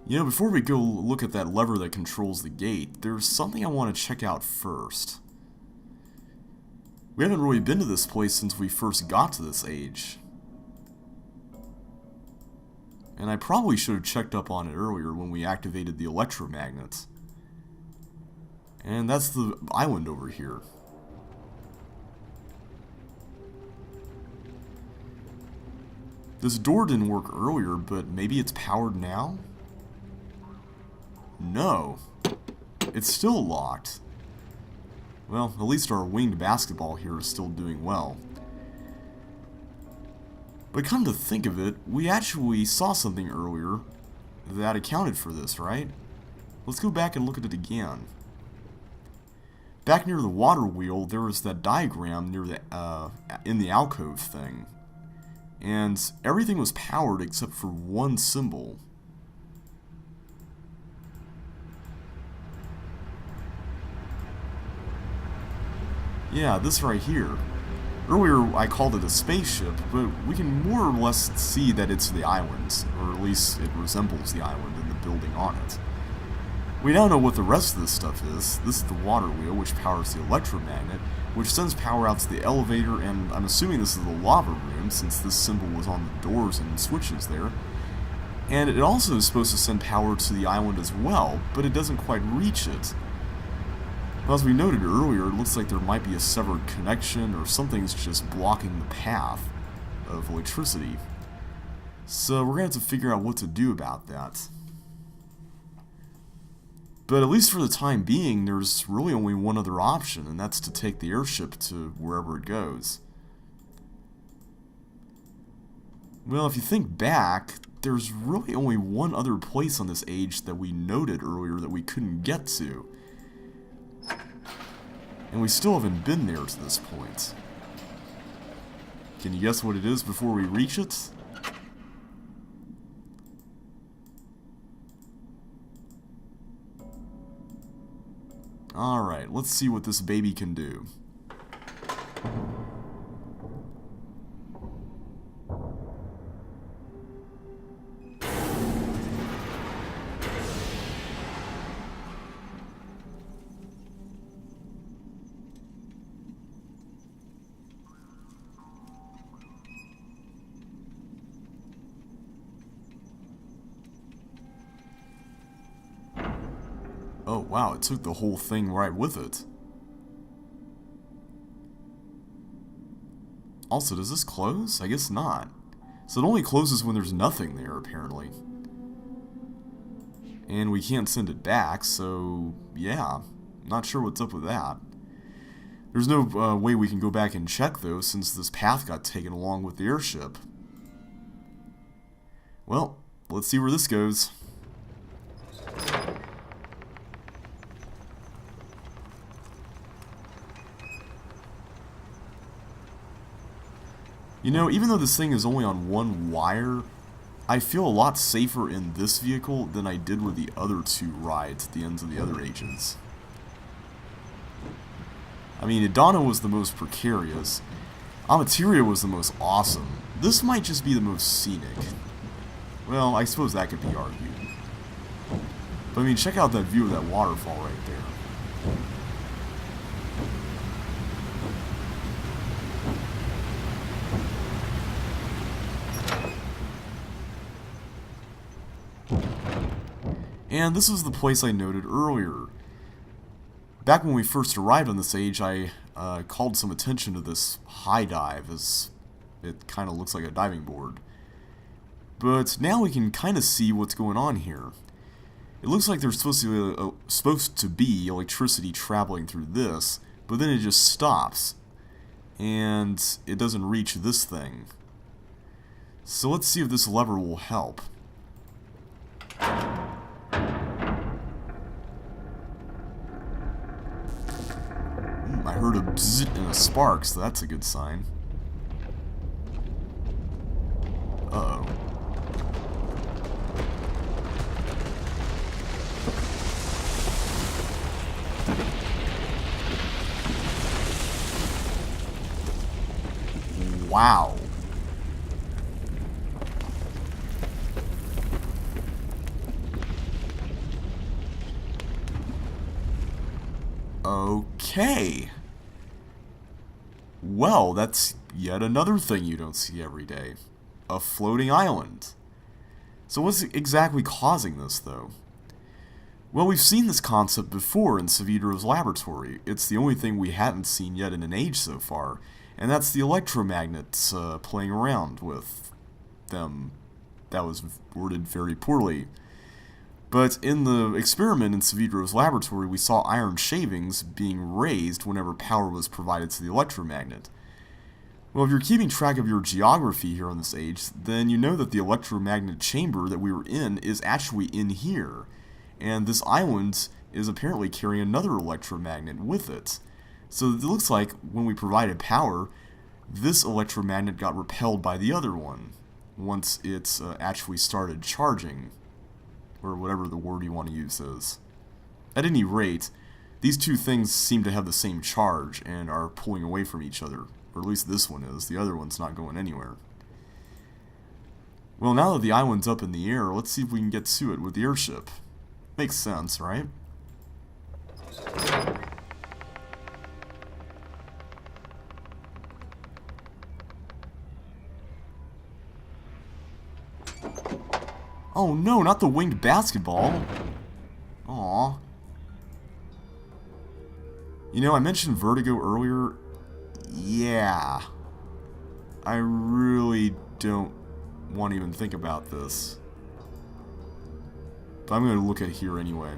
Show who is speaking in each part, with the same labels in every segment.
Speaker 1: You know, before we go look at that lever that controls the gate, there's something I want to check out first. We haven't really been to this place since we first got to this age. And I probably should have checked up on it earlier when we activated the electromagnet. And that's the island over here. This door didn't work earlier, but maybe it's powered now? No. It's still locked. Well, at least our winged basketball here is still doing well. But come to think of it, we actually saw something earlier that accounted for this, right? Let's go back and look at it again. Back near the water wheel, there was that diagram near the in the alcove thing. And everything was powered except for one symbol. Yeah, this right here. Earlier I called it a spaceship, but we can more or less see that it's the island, or at least it resembles the island and the building on it. We now know what the rest of this stuff is. This is the water wheel, which powers the electromagnet, which sends power out to the elevator, and I'm assuming this is the lava room, since this symbol was on the doors and switches there. And it also is supposed to send power to the island as well, but it doesn't quite reach it. As we noted earlier, it looks like there might be a severed connection, or something's just blocking the path of electricity. So we're going to have to figure out what to do about that. But at least for the time being, there's really only one other option, and that's to take the airship to wherever it goes. Well, if you think back, there's really only one other place on this age that we noted earlier that we couldn't get to. And we still haven't been there to this point. Can you guess what it is before we reach it? Alright, let's see what this baby can do. Oh wow, it took the whole thing right with it. Also, does this close? I guess not. So it only closes when there's nothing there, apparently. And we can't send it back, so yeah, not sure what's up with that. There's no way we can go back and check, though, since this path got taken along with the airship. Well, let's see where this goes. You know, even though this thing is only on one wire, I feel a lot safer in this vehicle than I did with the other two rides at the ends of the other agents. I mean, Idana was the most precarious. Amateria was the most awesome. This might just be the most scenic. Well, I suppose that could be argued. But I mean, check out that view of that waterfall right there. And this was the place I noted earlier. Back when we first arrived on this age, I called some attention to this high dive, as it kind of looks like a diving board. But now we can kind of see what's going on here. It looks like there's supposed to be electricity traveling through this, but then it just stops. And it doesn't reach this thing. So let's see if this lever will help. I heard a bzzzt and a spark, so that's a good sign. Uh-oh. Wow. Okay. Well, that's yet another thing you don't see every day. A floating island. So what's exactly causing this, though? Well, we've seen this concept before in Saavedro's laboratory. It's the only thing we hadn't seen yet in an age so far, and that's the electromagnets playing around with them. That was worded very poorly. But in the experiment in Saavedro's laboratory, we saw iron shavings being raised whenever power was provided to the electromagnet. Well, if you're keeping track of your geography here on this age, then you know that the electromagnet chamber that we were in is actually in here. And this island is apparently carrying another electromagnet with it. So it looks like when we provided power, this electromagnet got repelled by the other one once it's actually started charging, or whatever the word you want to use is. At any rate, these two things seem to have the same charge and are pulling away from each other, or at least this one is. The other one's not going anywhere. Well, now that the island's up in the air, let's see if we can get to it with the airship. Makes sense, right? Oh no, not the winged basketball. Aww. You know, I mentioned vertigo earlier. Yeah. I really don't want to even think about this. But I'm going to look at here anyway.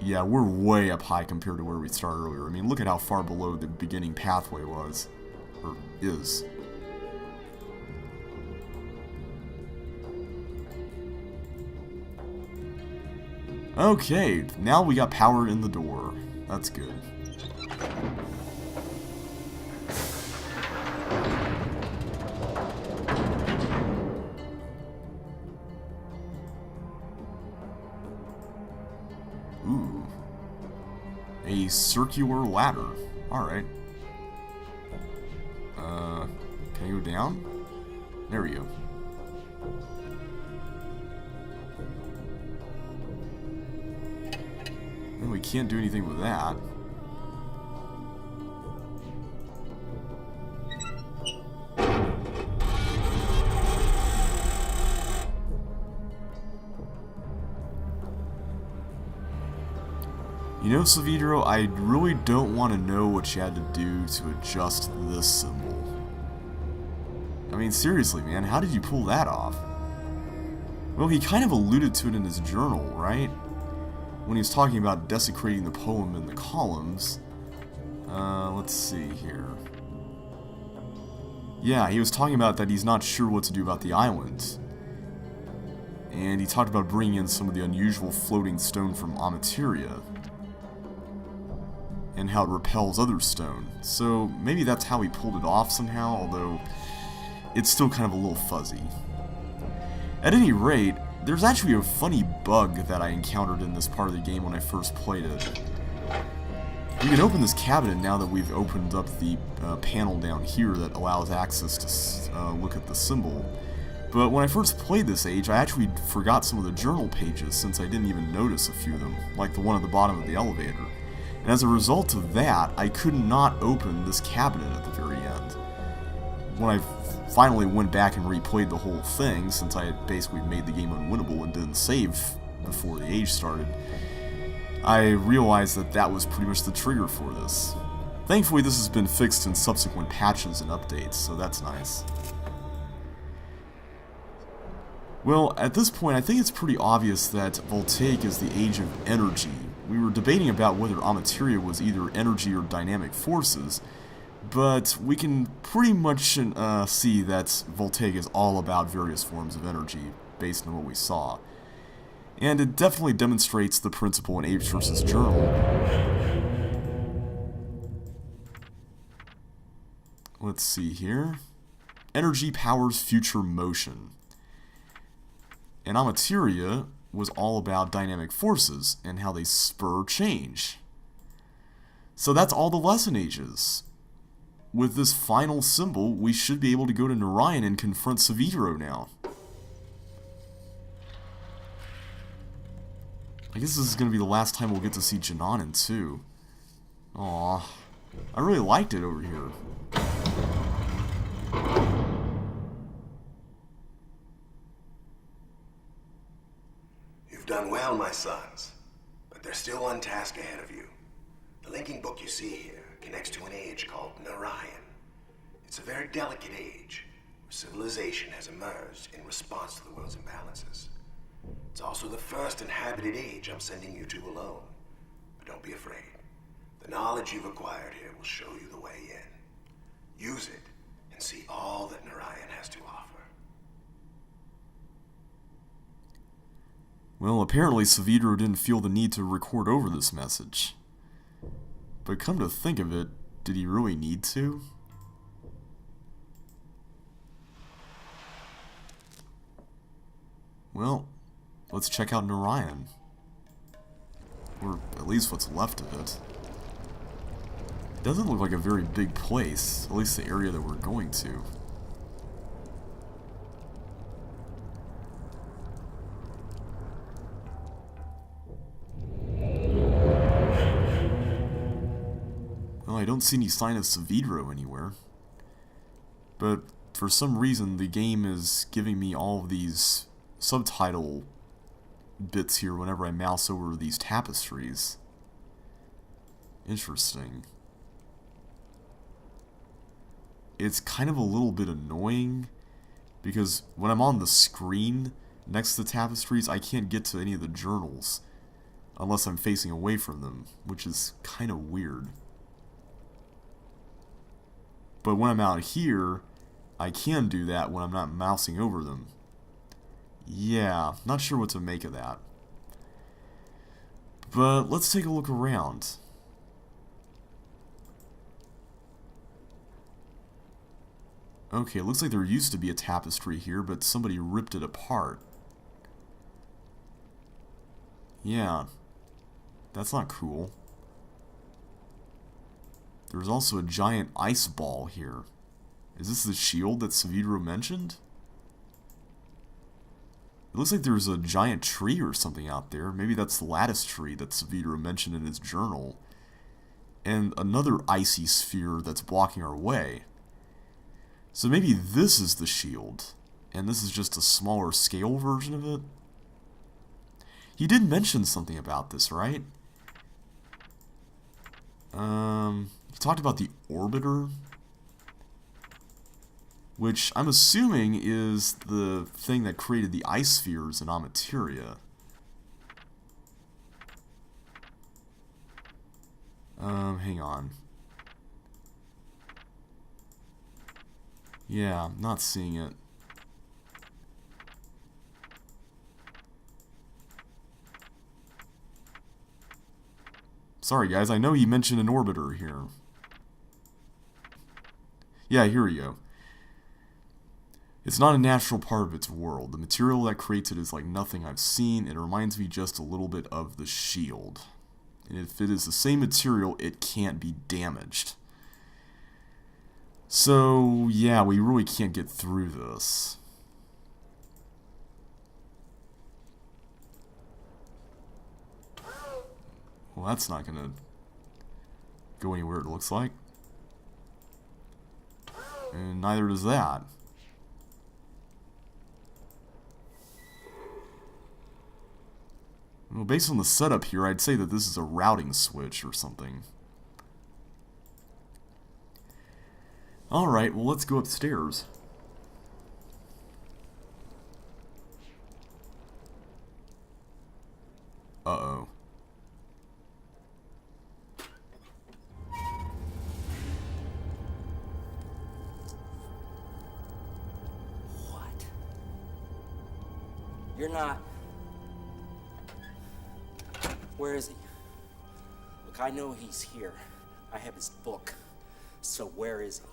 Speaker 1: Yeah, we're way up high compared to where we started earlier. I mean, look at how far below the beginning pathway was. Or is. Okay, now we got power in the door. That's good. Ooh. A circular ladder. Alright. Can I go down? There we go. And we can't do anything with that. You know, Saavedro, I really don't want to know what you had to do to adjust this symbol. I mean, seriously, man, how did you pull that off? Well, he kind of alluded to it in his journal, right? When he was talking about desecrating the poem in the columns. Let's see here. Yeah, he was talking about that he's not sure what to do about the island. And he talked about bringing in some of the unusual floating stone from Amateria. And how it repels other stone. So maybe that's how he pulled it off somehow, although it's still kind of a little fuzzy. At any rate, there's actually a funny bug that I encountered in this part of the game when I first played it. We can open this cabinet now that we've opened up the panel down here that allows access to look at the symbol. But when I first played this age, I actually forgot some of the journal pages since I didn't even notice a few of them, like the one at the bottom of the elevator. And as a result of that, I could not open this cabinet at the very end. When I finally went back and replayed the whole thing, since I had basically made the game unwinnable and didn't save before the age started, I realized that that was pretty much the trigger for this. Thankfully, this has been fixed in subsequent patches and updates, so that's nice. Well, at this point, I think it's pretty obvious that Voltaic is the age of energy. We were debating about whether Amateria was either energy or dynamic forces, but we can pretty much see that Voltaic is all about various forms of energy, based on what we saw. And it definitely demonstrates the principle in Atrus' journal. Let's see here. Energy powers future motion. And Amateria was all about dynamic forces and how they spur change. So that's all the lesson ages. With this final symbol, we should be able to go to Narayan and confront Saavedro now. I guess this is going to be the last time we'll get to see Jananen, too. Aww. I really liked it over here.
Speaker 2: You've done well, my sons. But there's still one task ahead of you. The linking book you see here connects to an age called Narayan. It's a very delicate age, where civilization has emerged in response to the world's imbalances. It's also the first inhabited age I'm sending you to alone. But don't be afraid. The knowledge you've acquired here will show you the way in. Use it, and see all that Narayan has to offer.
Speaker 1: Well, apparently Saavedro didn't feel the need to record over this message. But come to think of it, did he really need to? Well, let's check out Narayan. Or at least what's left of it. It doesn't look like a very big place, at least the area that we're going to. Well, I don't see any sign of Saavedro anywhere. But for some reason, the game is giving me all of these subtitle bits here whenever I mouse over these tapestries. Interesting. It's kind of a little bit annoying because when I'm on the screen next to the tapestries, I can't get to any of the journals unless I'm facing away from them, which is kind of weird. But when I'm out here, I can do that when I'm not mousing over them. Yeah, not sure what to make of that. But let's take a look around. Okay, it looks like there used to be a tapestry here, but somebody ripped it apart. Yeah, that's not cool. There's also a giant ice ball here. Is this the shield that Saavedro mentioned? It looks like there's a giant tree or something out there. Maybe that's the lattice tree that Saavedro mentioned in his journal. And another icy sphere that's blocking our way. So maybe this is the shield, and this is just a smaller scale version of it? He did mention something about this, right? He talked about the orbiter, which I'm assuming is the thing that created the ice spheres in Amateria. Hang on. Yeah, I'm not seeing it. Sorry guys, I know he mentioned an orbiter here. Yeah, here we go. It's not a natural part of its world. The material that creates it is like nothing I've seen. It reminds me just a little bit of the shield. And if it is the same material, it can't be damaged. So, yeah, we really can't get through this. Well, that's not gonna go anywhere, it looks like. And neither does that. Well, based on the setup here, I'd say that this is a routing switch or something. Alright, well, let's go upstairs. Uh-oh.
Speaker 3: What? You're not... Where is he? Look, I know he's here. I have his book. So where is he?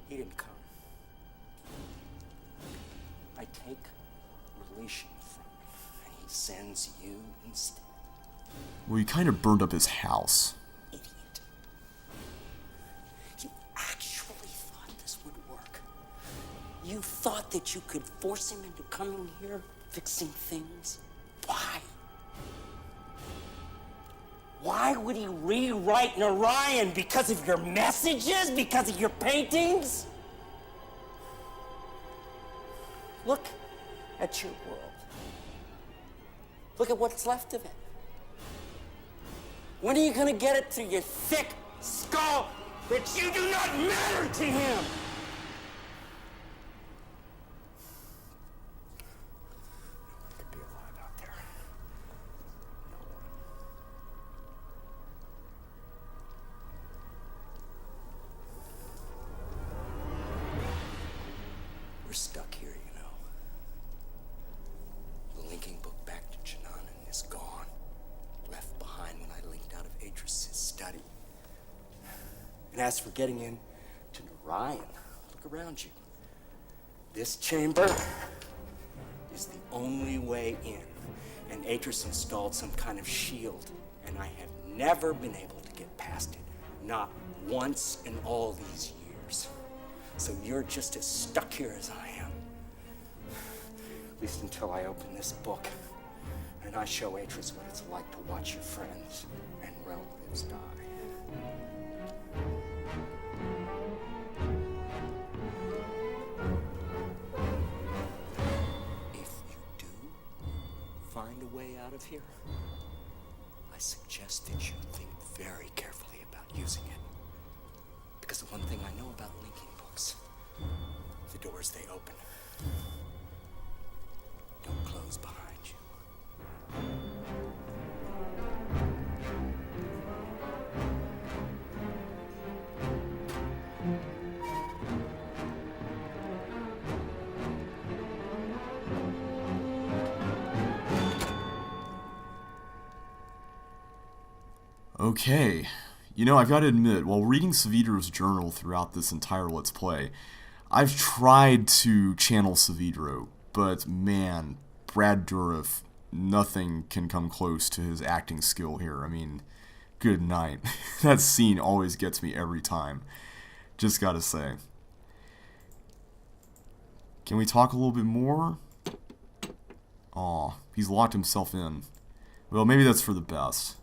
Speaker 3: He didn't come. I take relation from him, and he sends you instead.
Speaker 1: Well, he kind of burned up his house.
Speaker 3: Idiot. You actually thought this would work. You thought that you could force him into coming here? fixing things? Why? Why would he rewrite Narayan? Because of your messages? Because of your paintings? Look at your world. Look at what's left of it. When are you gonna get it through your thick skull that you do not matter to him? No one could be alive out there. No one. We're stuck here, you know. The linking book back to Chananan is gone. Left behind when I linked out of Atrus' study. And as for getting in to Narayan, look around you. This chamber is the only way in. And Atrus installed some kind of shield, and I have never been able to get past it. Not once in all these years. So you're just as stuck here as I am. At least until I open this book. And I show Atrus what it's like to watch your friends and relatives die. If you do find a way out of here, I suggest that you think very carefully about using it. Because the one thing I know about linking books, the doors they open don't close behind you.
Speaker 1: Okay. You know, I've got to admit, while reading Saavedro's journal throughout this entire Let's Play, I've tried to channel Saavedro, but man, Brad Dourif, nothing can come close to his acting skill here. I mean, good night. That scene always gets me every time. Just gotta say. Can we talk a little bit more? Aw, he's locked himself in. Well, maybe that's for the best.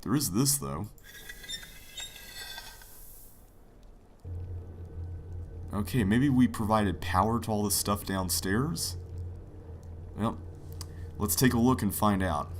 Speaker 1: There is this, though. Okay, maybe we provided power to all this stuff downstairs? Well, let's take a look and find out.